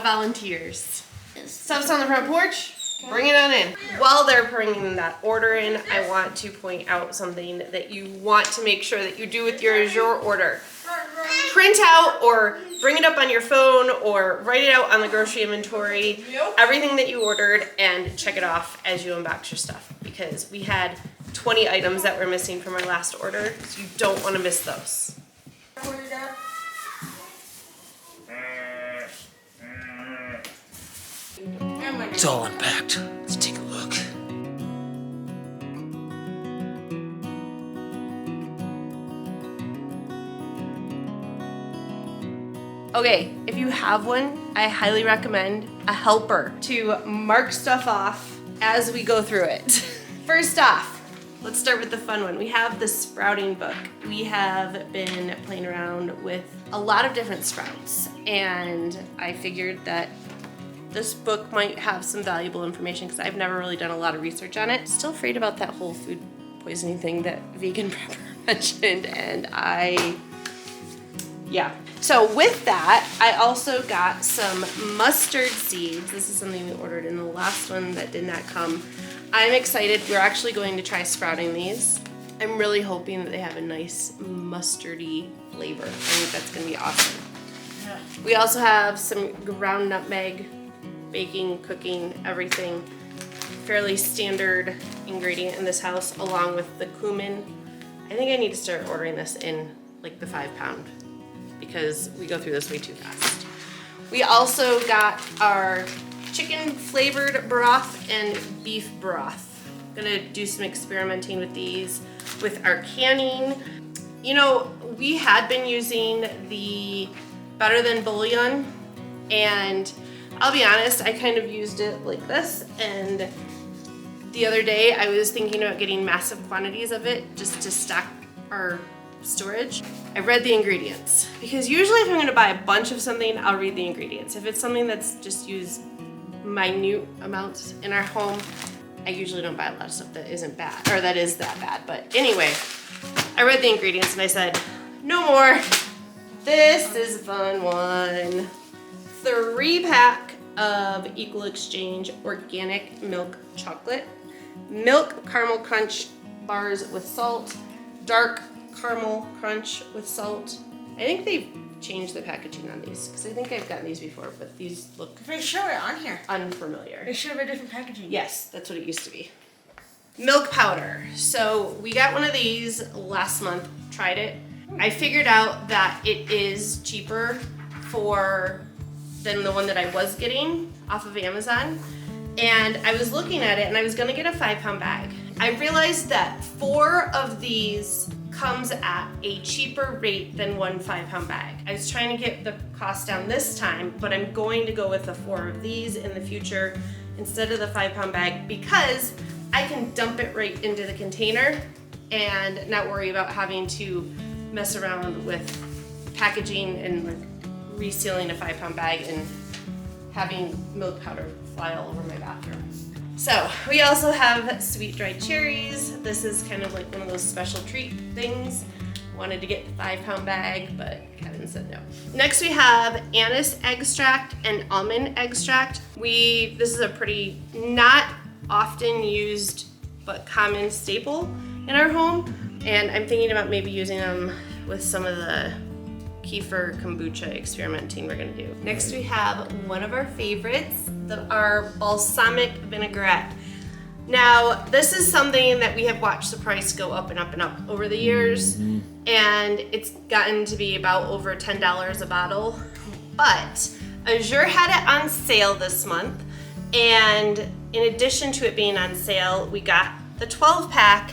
volunteers. Stuff's on the front porch. Bring it on in. While they're bringing that order in, I want to point out something that you want to make sure that you do with your Azure order. Print out or bring it up on your phone or write it out on the grocery inventory, everything that you ordered, and check it off as you unbox your stuff, because we had 20 items that were missing from our last order, so you don't want to miss those. It's all unpacked. Let's take a look. Okay, if you have one, I highly recommend a helper to mark stuff off as we go through it. First off, let's start with the fun one. We have the sprouting book. We have been playing around with a lot of different sprouts, and I figured that this book might have some valuable information because I've never really done a lot of research on it. Still afraid about that whole food poisoning thing that Vegan Prepper mentioned, and yeah. So with that, I also got some mustard seeds. This is something we ordered in the last one that did not come. I'm excited. We're actually going to try sprouting these. I'm really hoping that they have a nice mustardy flavor. I think that's gonna be awesome. Yeah. We also have some ground nutmeg, baking, cooking, everything. Fairly standard ingredient in this house, along with the cumin. I think I need to start ordering this in like the 5-pound, because we go through this way too fast. We also got our chicken flavored broth and beef broth. Gonna do some experimenting with these with our canning. You know, we had been using the Better Than bouillon, and I'll be honest, I kind of used it like this, and the other day I was thinking about getting massive quantities of it just to stock our storage. I read the ingredients, because usually if I'm gonna buy a bunch of something, I'll read the ingredients. If it's something that's just used minute amounts in our home, I usually don't buy a lot of stuff that isn't bad, or that is that bad. But anyway, I read the ingredients and I said, no more. This is a fun one. 3-pack of Equal Exchange organic milk chocolate, milk caramel crunch bars with salt, dark caramel crunch with salt. I think they've changed the packaging on these, because I think I've gotten these before, but these look They show it on here. unfamiliar. They should have a different packaging. Yes, that's what it used to be. Milk powder. So we got one of these last month, tried it. I figured out that it is cheaper than the one that I was getting off of Amazon. And I was looking at it and I was gonna get a 5-pound bag. I realized that 4 of these comes at a cheaper rate than 1 5-pound bag. I was trying to get the cost down this time, but I'm going to go with the 4 of these in the future instead of the 5-pound bag, because I can dump it right into the container and not worry about having to mess around with packaging and like resealing a 5-pound bag and having milk powder fly all over my bathroom. So we also have sweet dried cherries. This is kind of like one of those special treat things. Wanted to get the 5-pound bag, but Kevin said no. Next we have anise extract and almond extract. This is a pretty not often used but common staple in our home, and I'm thinking about maybe using them with some of the kefir kombucha experimenting we're gonna do. Next we have one of our favorites, our balsamic vinaigrette. Now this is something that we have watched the price go up and up and up over the years, and it's gotten to be about over $10 a bottle, but Azure had it on sale this month, and in addition to it being on sale, we got the 12-pack,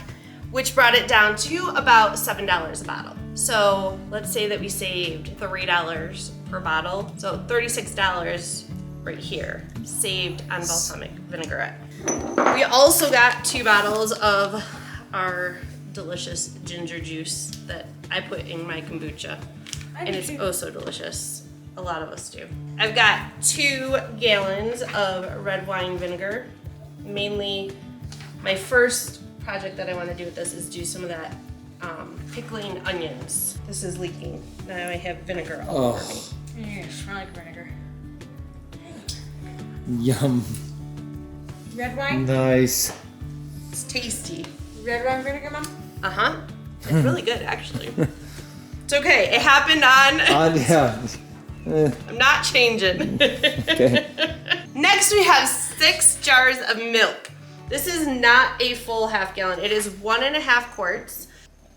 which brought it down to about $7 a bottle. So let's say that we saved $3 per bottle. So $36 right here, saved on balsamic vinaigrette. We also got 2 bottles of our delicious ginger juice that I put in my kombucha. And it's oh so delicious. A lot of us do. I've got 2 gallons of red wine vinegar. Mainly, my first project that I want to do with this is do some of that pickling onions. This is leaking. Now I have vinegar all over me. Yeah, smell like vinegar. Yum. Red wine? Nice. It's tasty. Red wine vinegar, Mom? Uh-huh. It's really good, actually. It's okay. It happened on... Yeah. I'm not changing. Okay. Next, we have 6 jars of milk. This is not a full half gallon. It is 1.5 quarts.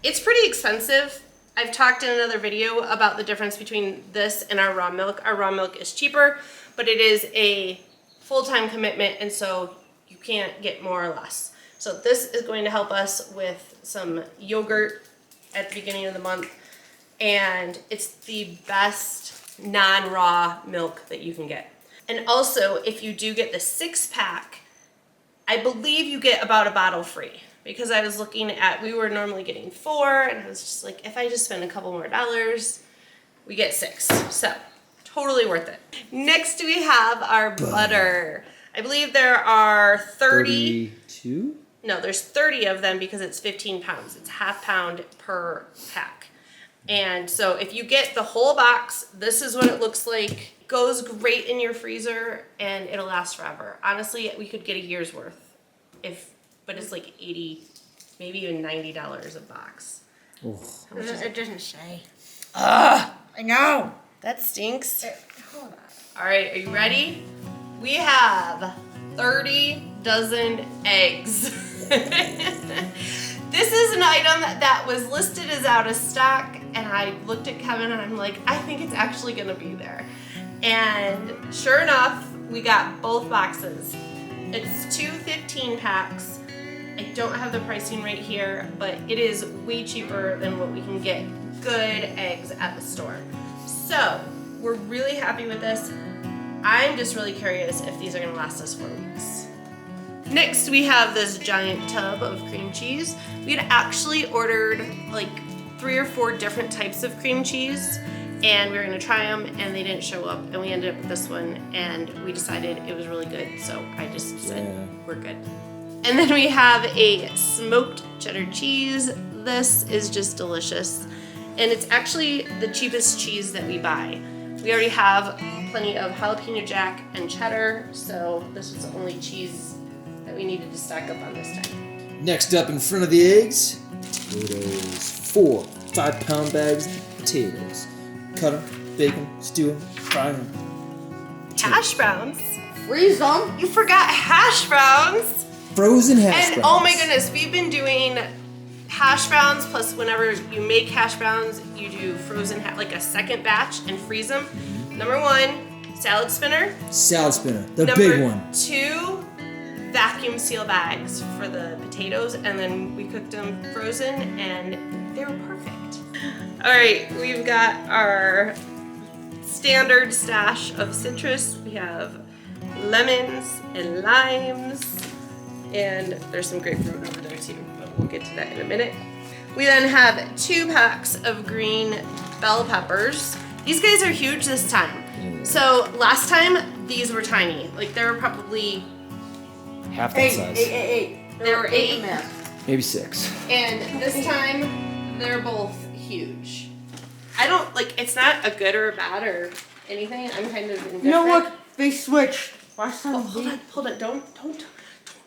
It's pretty expensive. I've talked in another video about the difference between this and our raw milk. Our raw milk is cheaper, but it is a full-time commitment, and so you can't get more or less. So this is going to help us with some yogurt at the beginning of the month, and it's the best non-raw milk that you can get. And also, if you do get the 6-pack, I believe you get about a bottle free, because I was looking at, we were normally getting 4, and I was just like, if I just spend a couple more dollars, we get 6. So totally worth it. Next we have our butter. I believe there are 32? No, there's 30 of them because it's 15 pounds. It's ½ pound per pack. And so if you get the whole box, this is what it looks like. It goes great in your freezer and it'll last forever. Honestly, we could get a year's worth, but it's like $80, maybe even $90 a box. Oh. It doesn't say. Ugh, I know. that stinks. Hold on. All right, are you ready? We have 30 dozen eggs. This is an item that was listed as out of stock, and I looked at Kevin and I'm like, I think it's actually gonna be there. And sure enough, we got both boxes. It's 2 15 packs. I don't have the pricing right here, but it is way cheaper than what we can get good eggs at the store. So we're really happy with this. I'm just really curious if these are gonna last us 4 weeks. Next, we have this giant tub of cream cheese. We had actually ordered like 3 or 4 different types of cream cheese, and we were gonna try them, and they didn't show up, and we ended up with this one, and we decided it was really good, so I just said, we're good. And then we have a smoked cheddar cheese. This is just delicious, and it's actually the cheapest cheese that we buy. We already have plenty of jalapeno jack and cheddar, so this was the only cheese that we needed to stock up on this time. Next up in front of the eggs, potatoes. 4 5-pound bags of potatoes. Cut them, bake them, stew them, fry them. Hash browns. Freeze them. You forgot hash browns. Frozen hash And browns. oh my goodness, we've been doing hash browns, plus whenever you make hash browns, you do frozen, like a second batch and freeze them. Number 1, salad spinner. Salad spinner, the Number big one. 2, vacuum seal bags for the potatoes, and then we cooked them frozen and they were perfect. All right, we've got our standard stash of citrus. We have lemons and limes, and there's some grapefruit over there too, but we'll get to that in a minute. We then have 2 packs of green bell peppers. These guys are huge this time. So last time, these were tiny. Like they were probably Half that size. 8. There were 8. Maybe 6. And this time, they're both huge. I don't, like, it's not a good or a bad or anything. I'm kind of indifferent. No, look, they switched. Watch them. Oh, hold on. Don't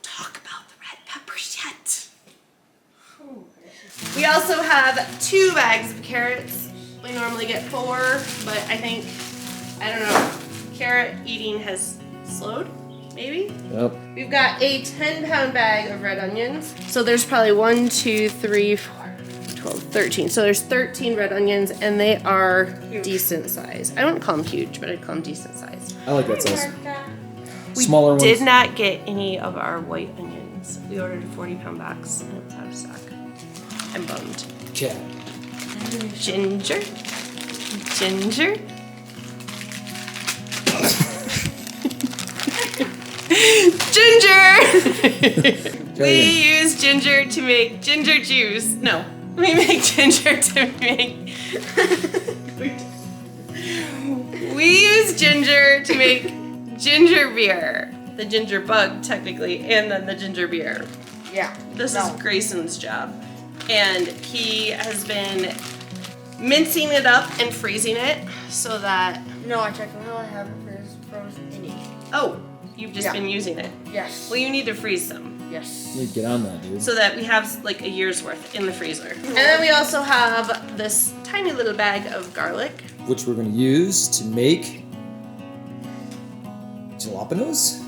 talk about the red peppers yet. Oh, we also have 2 bags of carrots. We normally get 4, but I think, I don't know, carrot eating has slowed. Maybe? Yep. We've got a 10-pound bag of red onions. So there's probably 1, 2, 3, 4, 12, 13. So there's 13 red onions, and they are decent size. I wouldn't call them huge, but I'd call them decent size. I like that size. We Smaller ones. did not get any of our white onions. We ordered a 40-pound box, and it was out of stock. I'm bummed. Okay. Ginger. Ginger! We use ginger to make ginger juice. No, we make ginger to make... We use ginger to make ginger beer. The ginger bug, technically, and then the ginger beer. Yeah. This is Grayson's job. And he has been mincing it up and freezing it so that... No, I checked. We only have it frozen in it. Oh, You've just been using it. Yes. Well, you need to freeze some. Yes. You need to get on that, dude. So that we have like a year's worth in the freezer. And then we also have this tiny little bag of garlic. Which we're going to use to make jalapenos.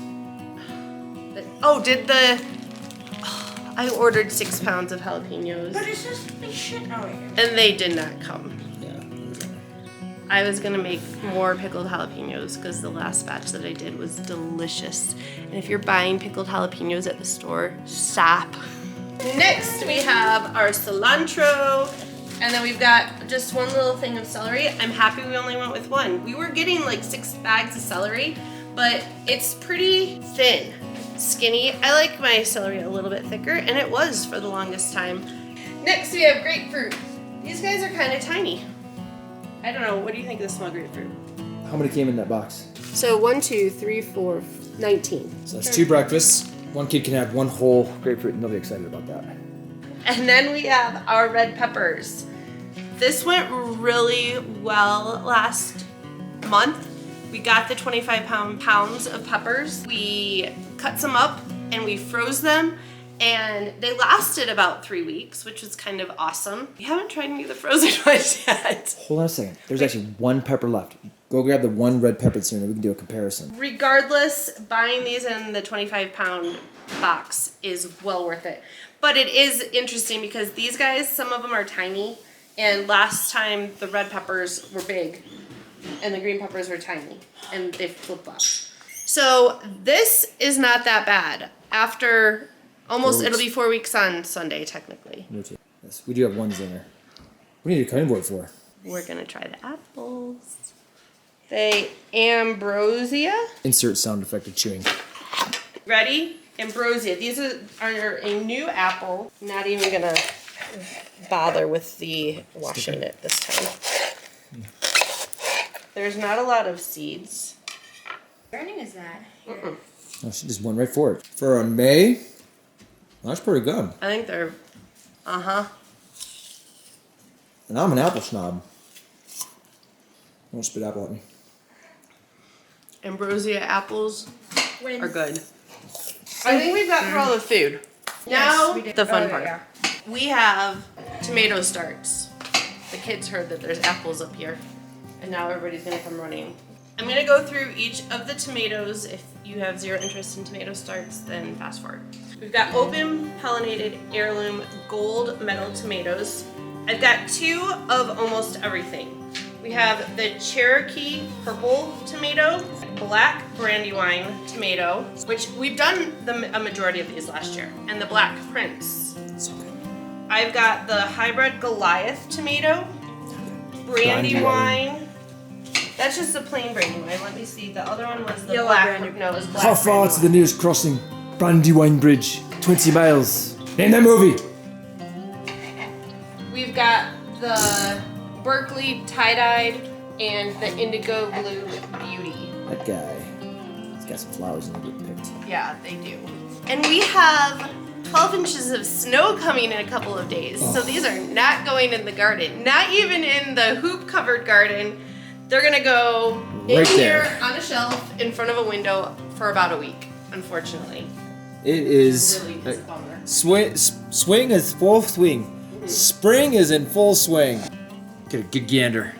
I ordered 6 pounds of jalapenos But it's just big shit out here. and they did not come. Yeah. I was gonna make more pickled jalapenos because the last batch that I did was delicious. And if you're buying pickled jalapenos at the store, stop. Next we have our cilantro, and then we've got just one little thing of celery. I'm happy we only went with one. We were getting like 6 bags of celery, but it's pretty thin, skinny. I like my celery a little bit thicker, and it was for the longest time. Next we have grapefruit. These guys are kind of tiny. I don't know, what do you think of the small grapefruit? How many came in that box? So 1, 2, 3, 4, 19. So that's 2 breakfasts. One kid can have 1 whole grapefruit, and they'll be excited about that. And then we have our red peppers. This went really well last month. We got the 25 pounds of peppers. We cut some up and we froze them, and they lasted about 3 weeks, which was kind of awesome. We haven't tried any of the frozen ones yet. Hold on a second. There's actually 1 pepper left. Go grab the 1 red pepper sooner. We can do a comparison. Regardless, buying these in the 25-pound box is well worth it. But it is interesting because these guys, some of them are tiny, and last time the red peppers were big and the green peppers were tiny, and they flip-flopped. So this is not that bad. After almost, it'll be 4 weeks on Sunday, technically. Yes, we do have 1 zinger. We need a cutting board for. We're gonna try the apples. The ambrosia. Insert sound effect of chewing. Ready? Ambrosia. These are a new apple. Not even gonna bother with the washing it this time. There's not a lot of seeds. What burning is that? Oh, she just went right for it. For a May, that's pretty good. I think they're, And I'm an apple snob. Don't spit apple at me. Ambrosia apples Wins. are good. I think we've got through all the food. Now, we did. the fun Oh, part. yeah. We have tomato starts. The kids heard that there's apples up here, and now everybody's gonna come running. I'm gonna go through each of the tomatoes. If you have 0 interest in tomato starts, then fast forward. We've got open, pollinated, heirloom, gold medal tomatoes. I've got 2 of almost everything. We have the Cherokee purple tomato, black brandywine tomato, which we've done a majority of these last year, and the black prince. So good. I've got the hybrid Goliath tomato, brandywine. That's just a plain brandywine. Let me see. The other one was the Yellow black. brandywine. No, it was black. How far to the nearest crossing? Brandywine Bridge. 20 miles. Name that movie. We've got the Berkeley tie-dyed and the indigo blue beauty. That guy. He's got some flowers in it get picked. Yeah, they do. And we have 12 inches of snow coming in a couple of days. So these are not going in the garden. Not even in the hoop-covered garden. They're gonna go in Right here there. on a shelf in front of a window for about a week, unfortunately. It is. Really is a bummer. Swing is full swing. Spring is in full swing. Get a good gander.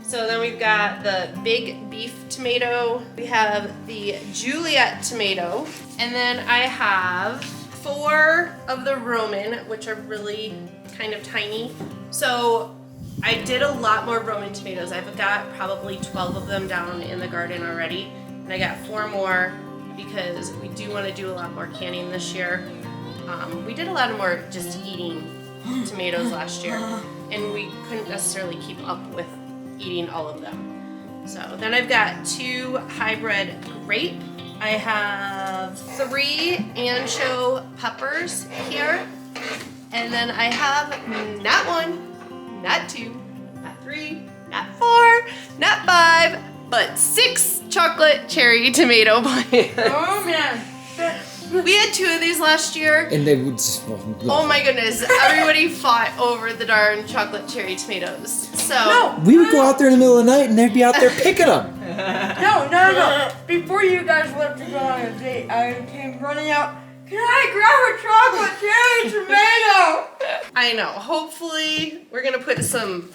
So then we've got the big beef tomato. We have the Juliet tomato. And then I have 4 of the Roman, which are really kind of tiny. So I did a lot more Roman tomatoes. I've got probably 12 of them down in the garden already. And I got 4 more because we do want to do a lot more canning this year. We did a lot of more just eating tomatoes last year, and we couldn't necessarily keep up with eating all of them. So then I've got 2 hybrid grape. I have 3 ancho peppers here, and then I have not 1, not 2, not 3, not 4, not 5, but 6 chocolate cherry tomato plants. Oh man. We had 2 of these last year. And they would. Oh my goodness, everybody fought over the darn chocolate cherry tomatoes. So No. We would go out there in the middle of the night and they'd be out there picking them. No. Before you guys left to go on a date, I came running out. Can I grab a chocolate cherry tomato? I know. Hopefully, we're gonna put some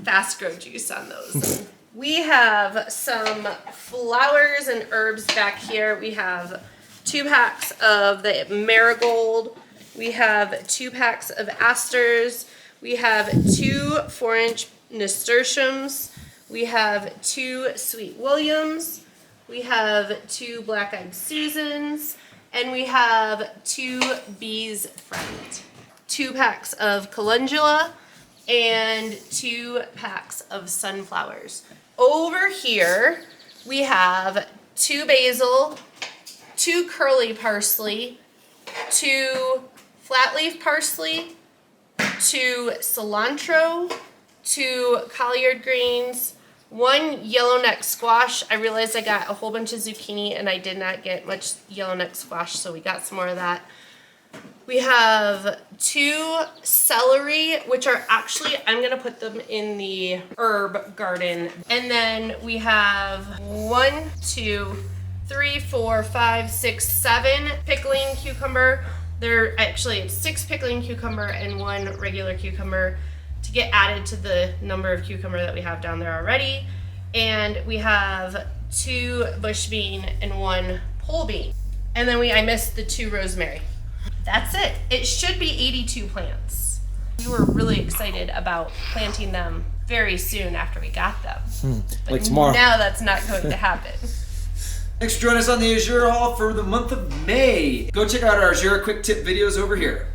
fast grow juice on those. We have some flowers and herbs back here. We have 2 packs of the marigold. We have 2 packs of asters. We have 2 4-inch nasturtiums. We have 2 sweet williams. We have 2 black-eyed Susans. And we have 2 bees friend. 2 packs of calendula and 2 packs of sunflowers. Over here, we have 2 basil, 2 curly parsley, 2 flat leaf parsley, 2 cilantro, 2 collard greens, 1 yellowneck squash. I realized I got a whole bunch of zucchini and I did not get much yellowneck squash, so we got some more of that. We have 2 celery, which are actually, I'm gonna put them in the herb garden. And then we have 1, 2, 3, 4, 5, 6, 7 pickling cucumber. It's 6 pickling cucumber and 1 regular cucumber to get added to the number of cucumber that we have down there already. And we have 2 bush bean and 1 pole bean. And then I missed the 2 rosemary. That's it. It should be 82 plants. We were really excited about planting them very soon after we got them. But like tomorrow. Now that's not going to happen. Thanks for joining us on the Azure Haul for the month of May. Go check out our Azure quick tip videos over here.